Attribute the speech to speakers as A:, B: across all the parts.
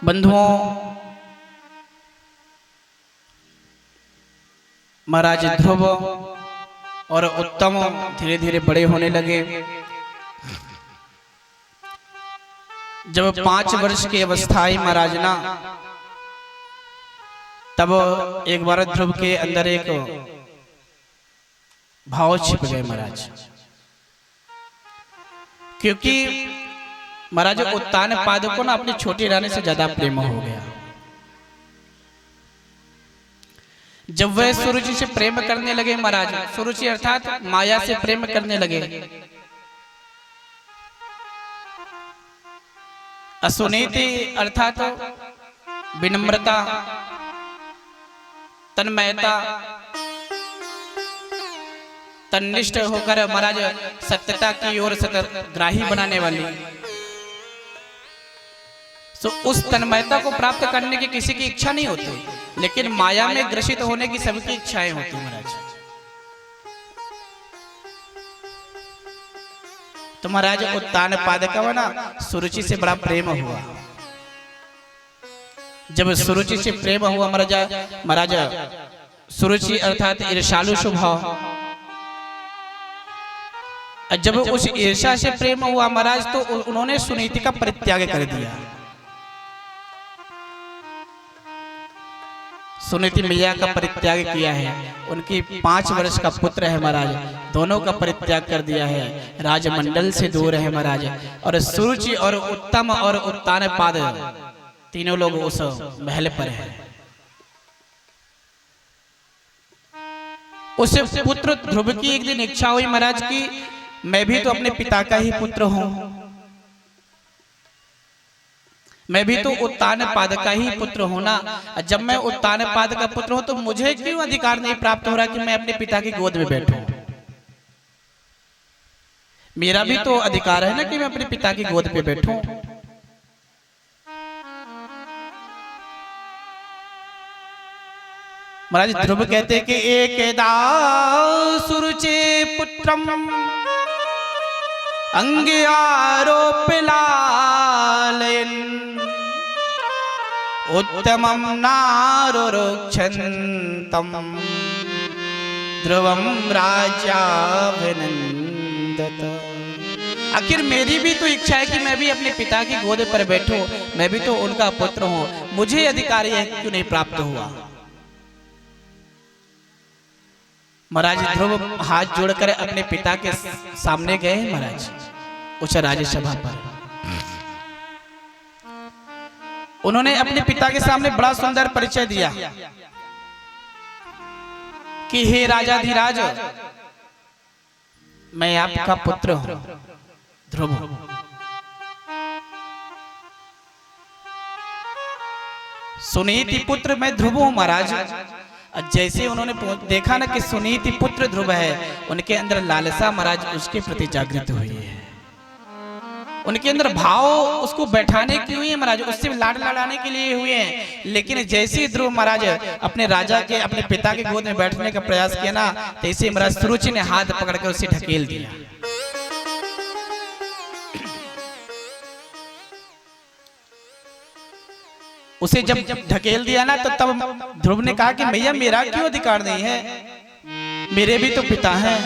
A: बंधुओं, महाराज ध्रुव और उत्तम धीरे धीरे बड़े होने लगे। जब 5 वर्ष की अवस्था आई महाराज ना, तब एक बार ध्रुव के अंदर एक भाव छिप गए महाराज, क्योंकि महाराज उत्तानपाद को ना अपनी छोटी रानी से ज्यादा प्रेम हो गया। जब वह सुरुचि से प्रेम करने लगे महाराज, सुरुचि अर्थात माया से प्रेम करने लगे, असुनीति अर्थात विनम्रता, तन्मयता, तन्निष्ठ होकर महाराज सत्यता की ओर सततग्राही बनाने वाली, तो उस तन्मयता को प्राप्त करने की किसी की इच्छा नहीं होती, लेकिन माया में ग्रसित होने की सबकी इच्छाएं होती महाराज। तो महाराज उत्तानपाद का ना सुरुचि से बड़ा प्रेम हुआ। जब सुरुचि से प्रेम हुआ महाराज सुरुचि अर्थात ईर्ष्यालु स्वभाव, जब उस ईर्ष्या से प्रेम हुआ महाराज, तो उन्होंने सुनीति का परित्याग कर दिया। सुनीति मैया का परित्याग किया है, उनकी 5 वर्ष का पुत्र है महाराज, दोनों का परित्याग कर दिया है, राजमंडल से दूर है महाराज। और सुरुचि और उत्तम और उत्तानपाद तीनों लोग उस महल पर हैं। उस पुत्र ध्रुव की एक दिन इच्छा हुई महाराज की मैं भी तो अपने पिता का ही पुत्र हूं, मैं भी तो उत्तानपाद का ही पुत्र हूं ना। जब मैं उत्तानपाद का पुत्र हूं तो मुझे क्यों अधिकार नहीं प्राप्त हो रहा कि मैं अपने पिता की गोद में बैठूं? मेरा भी तो अधिकार है ना कि मैं अपने पिता की गोद पे बैठूं। महाराज ध्रुव कहते कि एकदा सुरुचि पुत्रम अंगे आरोपिलालयन् उत्तमं नारुरुक्षन्तम् ध्रुवं राज्याभिनन्दत। आखिर मेरी भी तो इच्छा है कि मैं भी अपने पिता की गोद पर बैठूं, मैं भी तो उनका पुत्र हूं, मुझे अधिकार यह क्यों नहीं प्राप्त हुआ? महाराज ध्रुव हाथ जोड़कर अपने पिता के सामने गए महाराज उच्च राज्यसभा पर। उन्होंने अपने पिता के सामने बड़ा सुंदर परिचय दिया कि हे राजाधिराज, मैं आपका पुत्र हूं ध्रुव। सुनीति पुत्र मैं ध्रुव हूं महाराज। जैसे उन्होंने देखा ना कि सुनीति पुत्र ध्रुव है, उनके अंदर लालसा महाराज उसके प्रति जागृत हुई है, उनके अंदर भाव उसको बैठाने की हुई है महाराज, उससे लाड लड़ाने के लिए हुए हैं। लेकिन जैसे ध्रुव महाराज अपने राजा के अपने पिता के गोद में बैठने का प्रयास किया ना, तैसे महाराज सुरुचि ने हाथ पकड़कर उसे ढकेल दिया। उसे जब ढकेल दिया ना, तो तब ध्रुव ने कहा कि भैया मेरा क्यों अधिकार नहीं है, मेरे भी तो पिता हैं।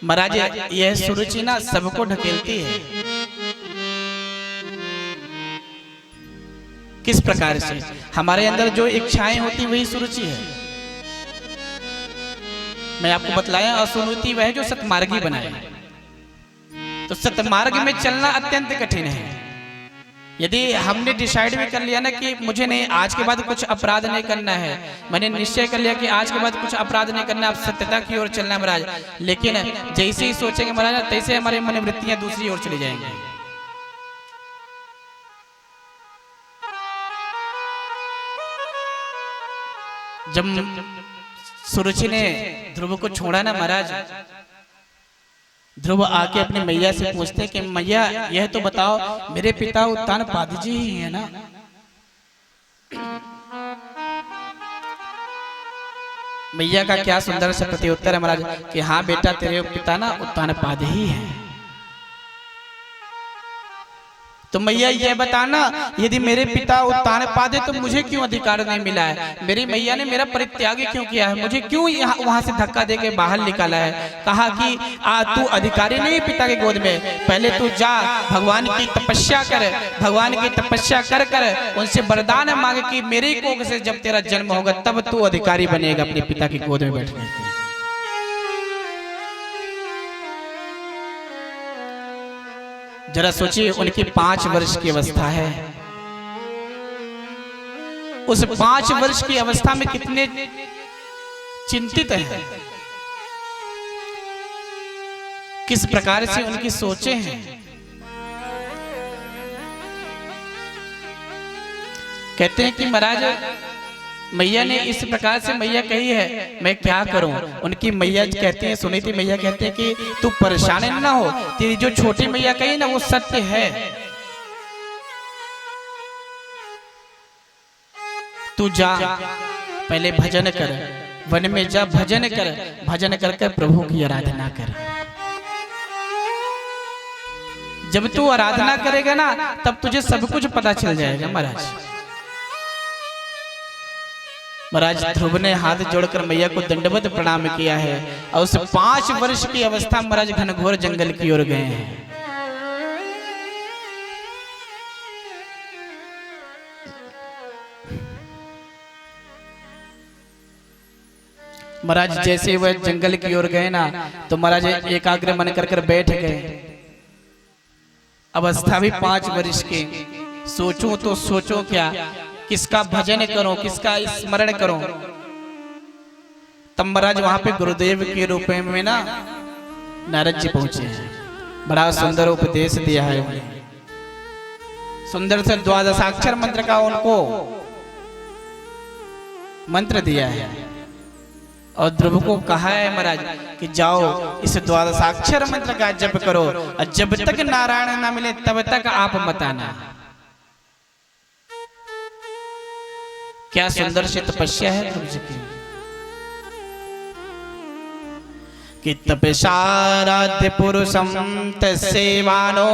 A: महाराज यह सुरुचि ना सबको ढकेलती है। किस प्रकार से? हमारे अंदर जो इच्छाएं होती वही सुरुचि है। मैं आपको बतलाया, असुनीति वह जो सतमार्गी बनाए। तो सतमार्ग में चलना अत्यंत कठिन है। यदि हमने डिसाइड भी कर लिया ना कि मुझे नहीं आज के बाद कुछ अपराध नहीं करना है, मैंने निश्चय कर लिया कि आज के बाद कुछ अपराध नहीं करना, अब सत्यता की ओर चलना महाराज, लेकिन जैसे ही सोचेंगे महाराज तैसे हमारे मनोवृत्तियां दूसरी ओर चली जाएंगी। जब सुरुचि ने ध्रुव को छोड़ा ना महाराज, ध्रुव आके अपनी मैया से पूछते कि मैया यह तो बताओ मेरे पिता उत्तानपाद जी ही है ना? मैया का क्या सुंदर सा प्रत्युत्तर है महाराज कि हाँ बेटा तेरे पिता ना उत्तानपाद ही है। तो मैया ये बताना, यदि मेरे पिता उत्तान पादे तो मुझे क्यों अधिकार नहीं मिला है? मेरी मैया ने मेरा परित्याग क्यों किया है? मुझे क्यों वहां से धक्का देके बाहर निकाला है? कहा कि तू अधिकारी नहीं पिता के गोद में, पहले तू जा भगवान की तपस्या कर, भगवान की तपस्या कर कर उनसे वरदान मांगे कि मेरी कोख से जब तेरा जन्म होगा तब तू अधिकारी बनेगा अपने पिता की गोद में बैठने के। जरा सोचिए, उनकी 5 वर्ष की अवस्था है। उस 5 वर्ष की अवस्था में कितने चिंतित हैं, किस प्रकार से उनकी सोचें हैं। कहते हैं कि महाराज मैया ने इस प्रकार से मैया कही है, मैं क्या करूं? उनकी मैया कहती हैं, सुनीति मैया कहते हैं कि तू परेशान ना हो, तेरी जो छोटी मैया कही ना वो सत्य है। तू जा पहले भजन कर, वन में जा भजन कर, भजन कर कर प्रभु की आराधना कर। जब तू आराधना करेगा ना तब तुझे सब कुछ पता चल जाएगा। महाराज ध्रुव ने हाथ जोड़कर मैया को दंडवत प्रणाम किया है और उस 5 वर्ष की अवस्था महाराज घनघोर जंगल की ओर गए हैं। महाराज जैसे वह जंगल की ओर गए ना तो महाराज एकाग्र मन कर बैठ गए। अवस्था भी 5 वर्ष की। सोचो तो सोचो क्या, किसका भजन करो, किसका स्मरण करो। तब महाराज वहां पे गुरुदेव के रूप में ना नारद जी पहुंचे हैं। बड़ा सुंदर उपदेश दिया है उन्हें, सुंदर से 12 मंत्र का उनको मंत्र दिया है और ध्रुव को कहा है महाराज कि जाओ इस 12 मंत्र का जप करो और जब तक नारायण ना मिले तब तक आप मत आना। क्या सुंदर सी तपस्या है ध्रुव जी की कि तपसाराध्य पुरुषम तस्सेवानो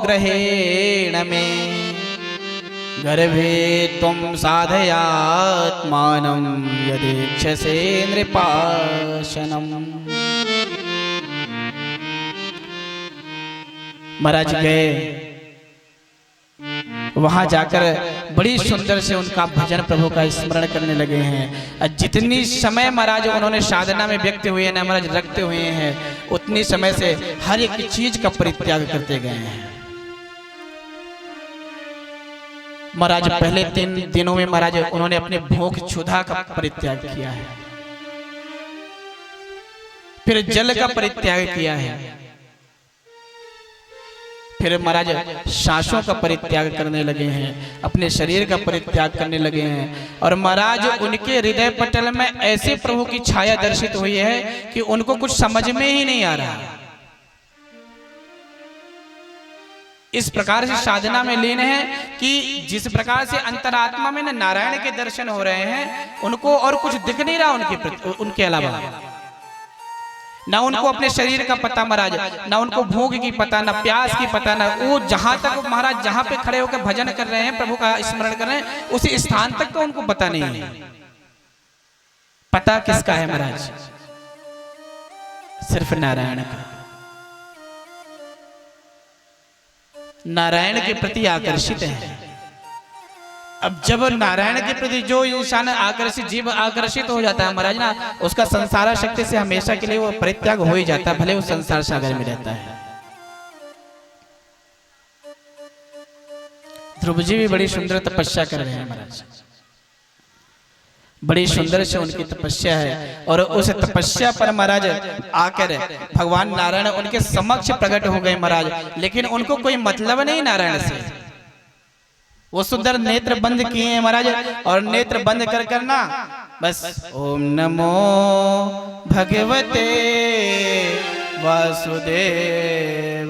A: ग्रहेण में गर्भे त्वं साधयात्मानं यदीक्षसे नृपाशनम्। महाराज गए, वहां जाकर बड़ी सुंदर से उनका भजन प्रभु का स्मरण करने लगे हैं। जितनी समय महाराज उन्होंने साधना में व्यक्त हुए ना महाराज रखते हुए हैं, उतनी समय से हर एक चीज का परित्याग करते गए हैं। महाराज पहले 3 दिनों में महाराज उन्होंने अपने भोग क्षुधा का परित्याग किया है, फिर जल का परित्याग किया है, फिर महाराज सांसों का परित्याग करने लगे हैं, अपने शरीर का परित्याग करने लगे हैं। और महाराज उनके हृदय पटल में ऐसे प्रभु की छाया दर्शित हुई है कि उनको कुछ समझ में ही नहीं आ रहा। इस प्रकार से साधना में लीन है कि जिस प्रकार से अंतरात्मा में नारायण के दर्शन हो रहे हैं, उनको और कुछ दिख नहीं रहा उनके अलावा। ना उनको अपने शरीर का पता महाराज, ना उनको भूख की पता, ना प्यास की पता, ना वो जहां तक महाराज जहां पे खड़े होकर भजन कर रहे हैं, प्रभु का स्मरण कर रहे हैं, उसी स्थान तक तो उनको पता नहीं है। पता किसका है महाराज? सिर्फ नारायण का। नारायण के प्रति आकर्षित है। अब जब नारायण के प्रति जो इंसान आकर्षित, जीव आकर्षित हो जाता है महाराज ना, उसका संसार शक्ति से हमेशा के लिए वो परित्याग हो ही जाता है, भले वो संसार सागर में रहता है। ध्रुव जी भी बड़ी सुंदर तपस्या कर रहे हैं महाराज, बड़ी सुंदर से उनकी तपस्या है। और उस तपस्या पर महाराज आकर भगवान नारायण उनके समक्ष प्रकट हो गए महाराज, लेकिन उनको कोई मतलब नहीं नारायण से। वो सुंदर नेत्र बंद किए हैं महाराज, और नेत्र बंद कर करना बस ओम नमो भगवते वासुदेवाय,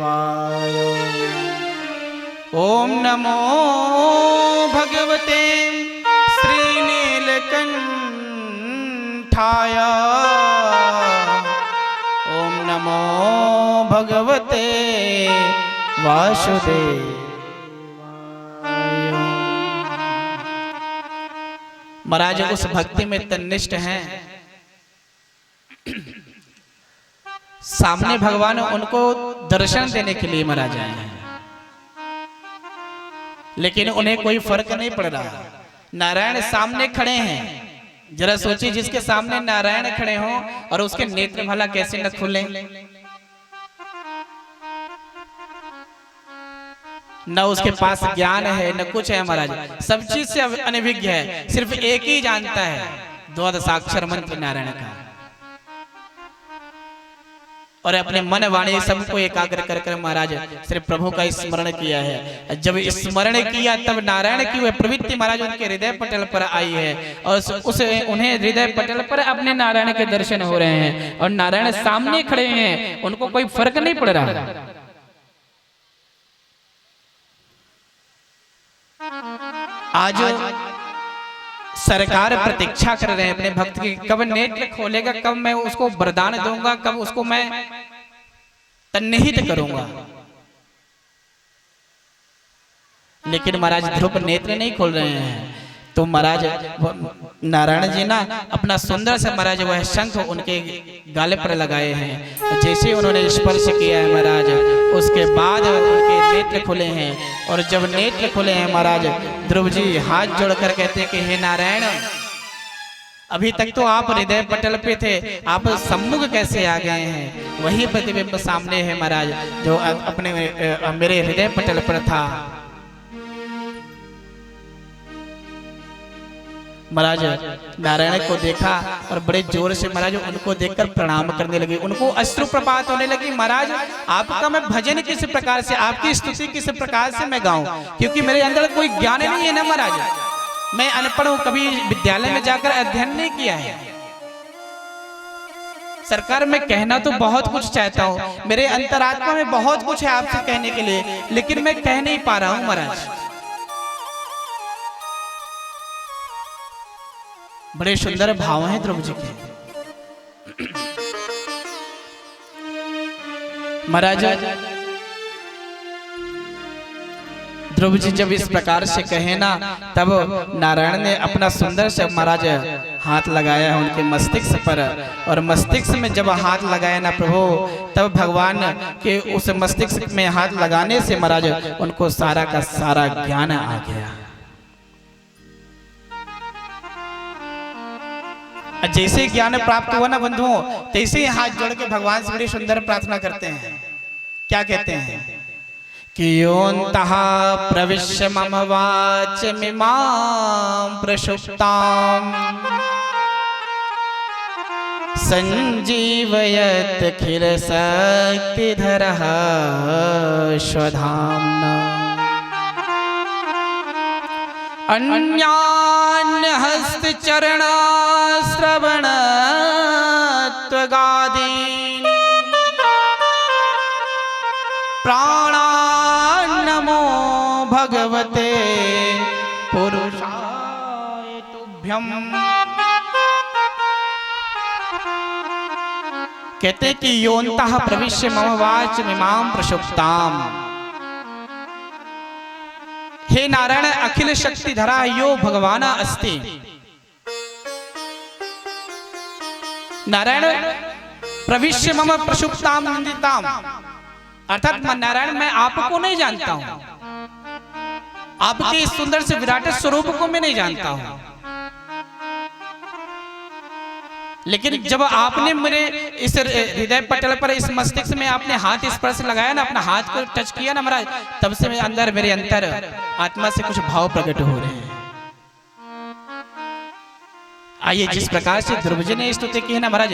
A: ओम नमो भगवते श्रीनीलकंठाय, ओम नमो भगवते वासुदेवाय। महाराज उस भक्ति में तन्निष्ठ हैं। सामने भगवान उनको दर्शन देने के लिए महाराज आए हैं, लेकिन उन्हें कोई फर्क नहीं पड़ रहा। नारायण सामने खड़े हैं। जरा सोचिए, जिसके सामने नारायण खड़े हों और उसके नेत्र भला कैसे न खुले। न उसके पास ज्ञान है न कुछ है महाराज, सब चीज से अनभिज्ञ है। सिर्फ एक ही जानता है, द्वादशाक्षर मंत्र नारायण का, और अपने मन वाणी सबको एकाग्र कर कर महाराज सिर्फ प्रभु का स्मरण किया है। जब स्मरण किया तब नारायण की वह प्रवृत्ति महाराज उनके हृदय पटल पर आई है, और उन्हें हृदय पटल पर अपने नारायण के दर्शन हो रहे हैं, और नारायण सामने खड़े हैं, उनको कोई फर्क नहीं पड़ रहा। आज सरकार प्रतीक्षा कर रहे हैं अपने भक्त की, कब नेत्र खोलेगा, कब मैं उसको वरदान दूंगा, कब उसको मैं तन्निहित करूंगा। लेकिन महाराज ध्रुव नेत्र नहीं खोल रहे हैं। तो महाराज नारायण जी ना अपना सुंदर से महाराज वह शंख उनके गाले पर लगाए हैं। जैसे उन्होंने स्पर्श किया है महाराज, उसके बाद उनके नेत्र खुले हैं। और जब नेत्र खुले हैं महाराज, ध्रुव जी हाथ जोड़कर कहते हैं कि हे नारायण, अभी तक तो आप हृदय पटल पे थे, आप सम्मुख कैसे आ गए हैं? वही प्रतिबिंब सामने है महाराज, जो अपने मेरे हृदय पटल पर था। महाराज नारायण को देखा और बड़े जोर से महाराज उनको देखकर प्रणाम करने लगे, उनको अश्रुप्रपात होने लगी। महाराज आपका मैं भजन किस प्रकार से, आपकी स्तुति किस प्रकार से मैं गाऊं, क्योंकि मेरे अंदर कोई ज्ञान नहीं है ना महाराज, मैं अनपढ़ हूं, कभी विद्यालय में जाकर अध्ययन नहीं किया है। सरकार मैं कहना तो बहुत कुछ चाहता हूं, मेरे अंतरात्मा में बहुत कुछ है आपसे कहने के लिए, लेकिन मैं कह नहीं पा रहा हूं महाराज। बड़े सुंदर भाव हैं ध्रुव जी के। महाराज ध्रुव जी जब इस प्रकार से कहे ना, तब नारायण ने अपना सुंदर से महाराज हाथ लगाया है उनके मस्तिष्क पर, और मस्तिष्क में जब हाथ लगाया ना प्रभु, तब भगवान के उस मस्तिष्क में हाथ लगाने से महाराज उनको सारा का सारा ज्ञान आ गया। जैसे ज्ञान प्राप्त हुआ ना बंधुओं, तैसे ही हाथ जोड़ के भगवान से बड़ी सुंदर प्रार्थना करते हैं। क्या कहते हैं कि योऽन्तः प्रविश्य मम वाचमिमां प्रसुप्तां संजीवयत् अखिल शक्तिधरः स्वधाम्ना अन्यान्य हस्तचरण श्रवण त्वगादीन् प्राणान्नमो भगवते पुरुषाय तुभ्यम्। कहते कि योऽन्तः प्रविश्य मम वाचमिमां प्रसुप्ताम्, हे नारायण अखिल शक्ति धरा यो भगवान अस्ति। नारायण प्रविश्य मम प्रसुप्ताम निंदिताम, अर्थात नारायण मैं आपको नहीं जानता हूं, आपके इस सुंदर से विराट स्वरूप को मैं नहीं जानता हूं, लेकिन जब आपने मेरे इस हृदय पटल पर, इस मस्तिष्क में आपने हाथ स्पर्श लगाया ना, अपना हाथ को टच किया ना महाराज, तब से मेरे अंदर आत्मा से कुछ भाव प्रकट हो रहे हैं। आइए जिस प्रकार से ध्रुव जी ने स्तुति की है ना महाराज,